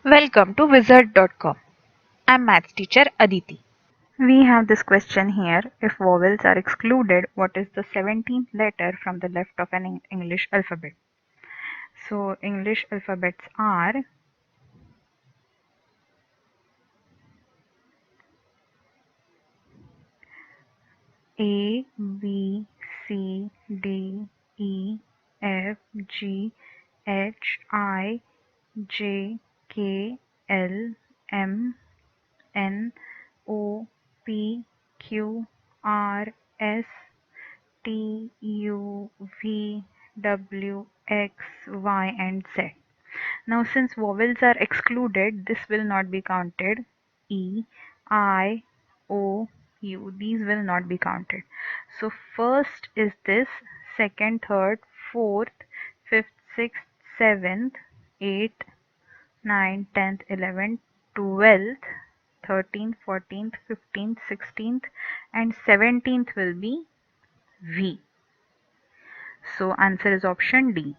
Welcome to wizard.com. I'm maths teacher Aditi. We have this question here. If vowels are excluded, what is the 17th letter from the left of an English alphabet? So, English alphabets are A, B, C, D, E, F, G, H, I, J, K, L, M, N, O, P, Q, R, S, T, U, V, W, X, Y, and Z. Now, since vowels are excluded, this will not be counted. E, I, O, U. These will not be counted. So, first is this, second, third, fourth, fifth, sixth, seventh, eighth, 9th, 10th, 11th, 12th, 13th, 14th, 15th, 16th, and 17th will be V. So answer is option D.